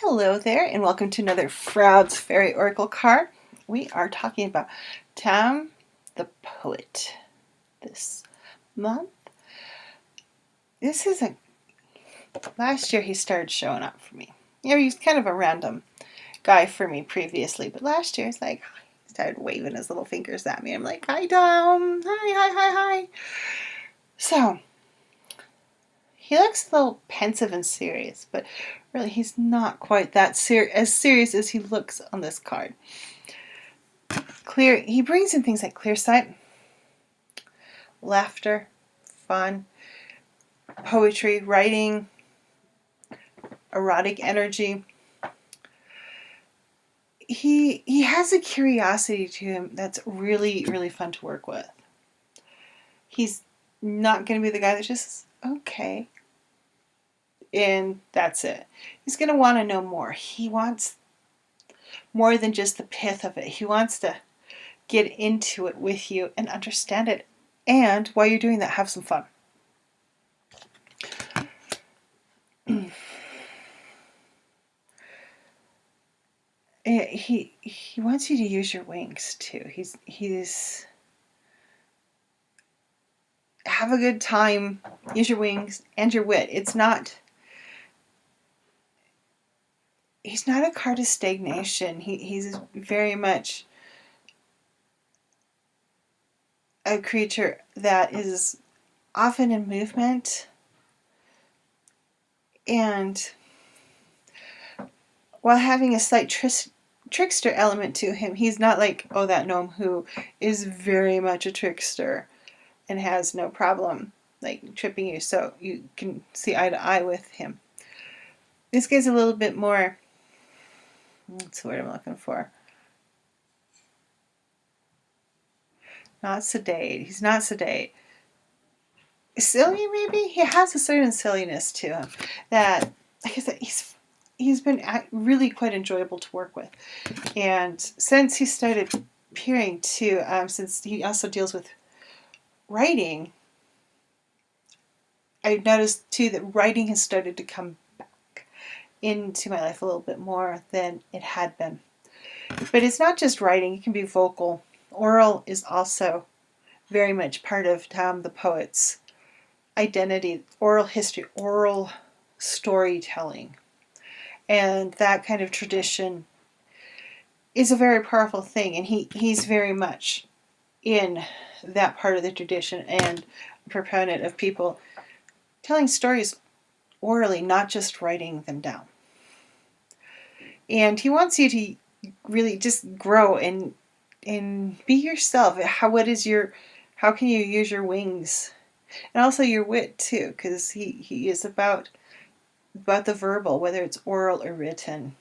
Hello there, and welcome to another Froude's Fairy Oracle card. We are talking about Tam the Poet this month. This is last year he started showing up for me. You know, he's kind of a random guy for me previously, but last year he's like, he started waving his little fingers at me. I'm like, hi Tam, hi. So, he looks a little pensive and serious, but really he's not quite that as serious as he looks on this card. He brings in things like clear sight, laughter, fun, poetry, writing, erotic energy. He has a curiosity to him that's really, really fun to work with. He's not going to be the guy that just says, okay, and that's it. He's going to want to know more. He wants more than just the pith of it. He wants to get into it with you and understand it. And while you're doing that, have some fun. He wants you to use your wings too. He's have a good time. Use your wings and your wit. He's not a card of stagnation. He's very much a creature that is often in movement, and while having a slight trickster element to him, he's not like, oh, that gnome who is very much a trickster and has no problem like tripping you, so you can see eye to eye with him. This guy's a little bit more, what's the word I'm looking for? Not sedate. He's not sedate. Silly, maybe? He has a certain silliness to him that, like I said, he's been really quite enjoyable to work with. And since he started appearing too, since he also deals with writing, I noticed too that writing has started to come back into my life a little bit more than it had been. But it's not just writing, it can be vocal. Oral is also very much part of Tam the Poet's identity, oral history, oral storytelling. And that kind of tradition is a very powerful thing, and he's very much in that part of the tradition and a proponent of people telling stories orally, not just writing them down. And he wants you to really just grow and be yourself. How can you use your wings? And also your wit too, because he is about the verbal, whether it's oral or written.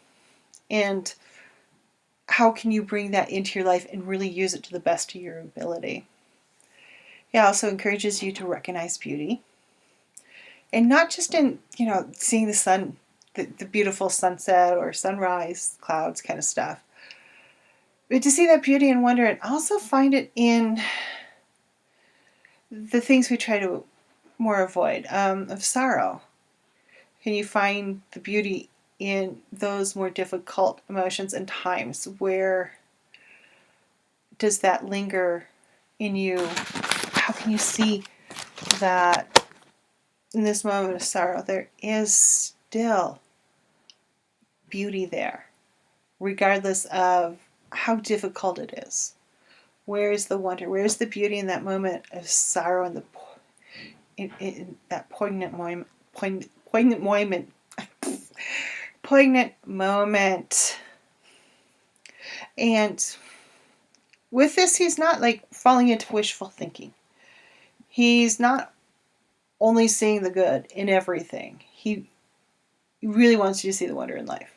And how can you bring that into your life and really use it to the best of your ability? He also encourages you to recognize beauty. And not just in, seeing the sun, the beautiful sunset or sunrise, clouds kind of stuff. But to see that beauty and wonder, and also find it in the things we try to more avoid, of sorrow. Can you find the beauty in those more difficult emotions and times? Where does that linger in you? How can you see that in this moment of sorrow there is still beauty there, regardless of how difficult it is? Where is the wonder? Where is the beauty in that moment of sorrow and in that poignant moment? Poignant moment. And with this, he's not like falling into wishful thinking. He's not only seeing the good in everything. He really wants you to see the wonder in life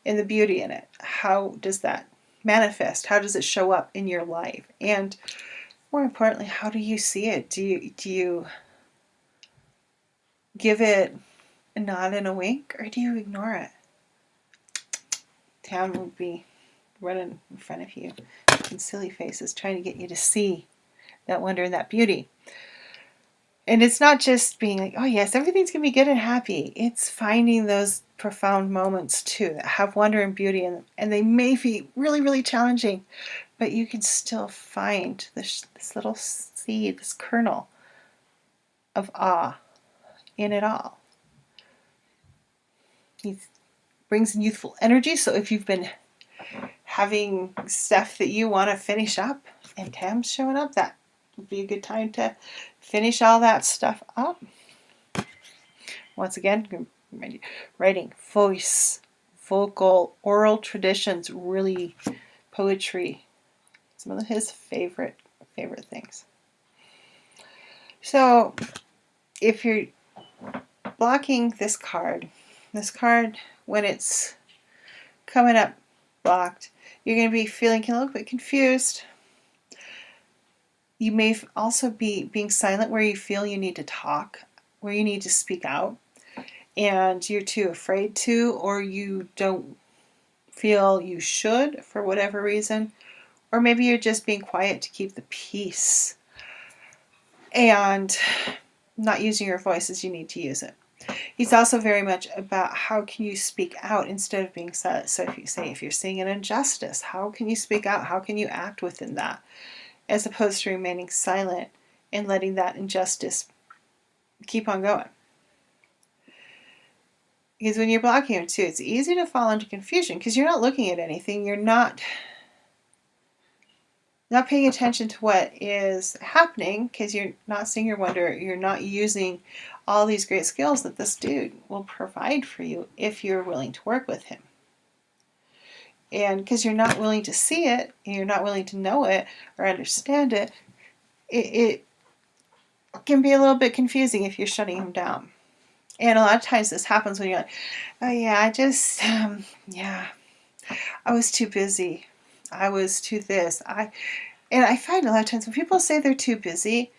and the beauty in it. How does that manifest? How does it show up in your life? And more importantly, how do you see it? Do you give it a nod and a wink, or do you ignore it? Town would be running in front of you, making silly faces, trying to get you to see that wonder and that beauty. And it's not just being like, oh yes, everything's going to be good and happy. It's finding those profound moments too that have wonder and beauty in them. And they may be really, really challenging, but you can still find this little seed, this kernel of awe in it all. He brings in youthful energy. So if you've been having stuff that you want to finish up and Tam's showing up, that would be a good time to finish all that stuff up. Once again, writing, voice, vocal, oral traditions, really poetry. Some of his favorite things. So if you're blocking this card, when it's coming up blocked, you're going to be feeling a little bit confused. You may also be being silent where you feel you need to talk, where you need to speak out, and you're too afraid to, or you don't feel you should for whatever reason, or maybe you're just being quiet to keep the peace and not using your voice as you need to use it. He's also very much about how can you speak out instead of being silent. So if you're seeing an injustice, how can you speak out? How can you act within that? As opposed to remaining silent and letting that injustice keep on going. Because when you're blocking him too, it's easy to fall into confusion because you're not looking at anything. You're not paying attention to what is happening because you're not seeing your wonder. You're not using all these great skills that this dude will provide for you if you're willing to work with him. And because you're not willing to see it, and you're not willing to know it or understand it, it can be a little bit confusing if you're shutting him down. And a lot of times this happens when you're like, oh yeah, I was too busy. I was too this. And I find a lot of times when people say they're too busy,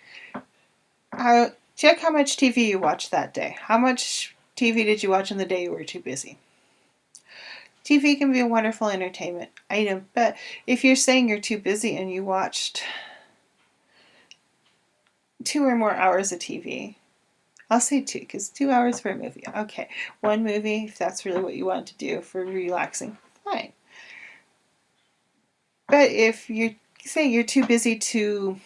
check how much TV you watched that day. How much TV did you watch on the day you were too busy? TV can be a wonderful entertainment item, but if you're saying you're too busy and you watched 2 or more hours of TV, I'll say 2 because 2 hours for a movie. Okay, 1 movie if that's really what you want to do for relaxing, fine. But if you're saying you're too busy to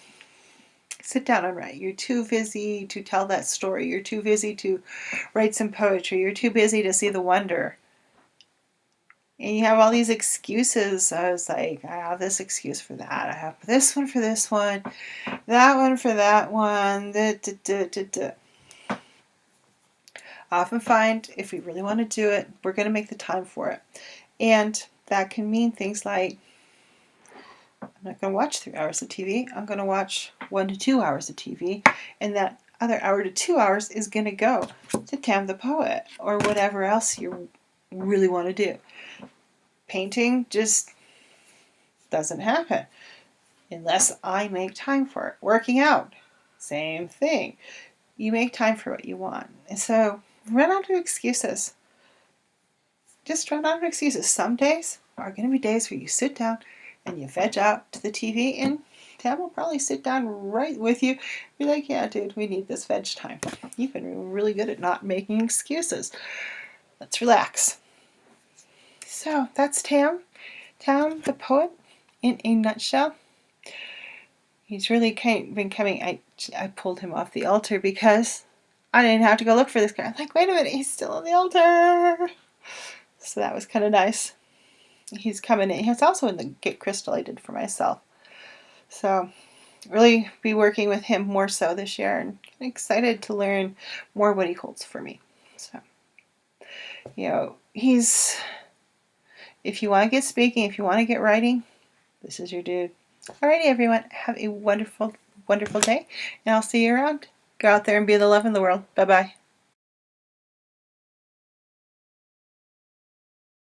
sit down and write, you're too busy to tell that story, you're too busy to write some poetry, you're too busy to see the wonder, and you have all these excuses. I was like, I have this excuse for that, I have this one for this one, that one for that one, I often find if we really want to do it, we're going to make the time for it. And that can mean things like, I'm not going to watch 3 hours of TV. I'm going to watch 1 to 2 hours of TV. And that other hour to 2 hours is going to go to Tam the Poet or whatever else you really want to do. Painting just doesn't happen unless I make time for it. Working out, same thing. You make time for what you want. And so run out of excuses. Just run out of excuses. Some days are going to be days where you sit down and you veg out to the TV, and Tam will probably sit down right with you, be like, yeah, dude, we need this veg time. You've been really good at not making excuses. Let's relax. So that's Tam the Poet in a nutshell. He's really been coming. I pulled him off the altar because I didn't have to go look for this guy. I'm like, wait a minute, he's still on the altar. So that was kind of nice. He's coming in. He's also in the Get Crystal I did for myself. So really be working with him more so this year, and I'm excited to learn more what he holds for me. So, if you want to get speaking, if you want to get writing, this is your dude. Alrighty, everyone. Have a wonderful, wonderful day, and I'll see you around. Go out there and be the love in the world. Bye-bye.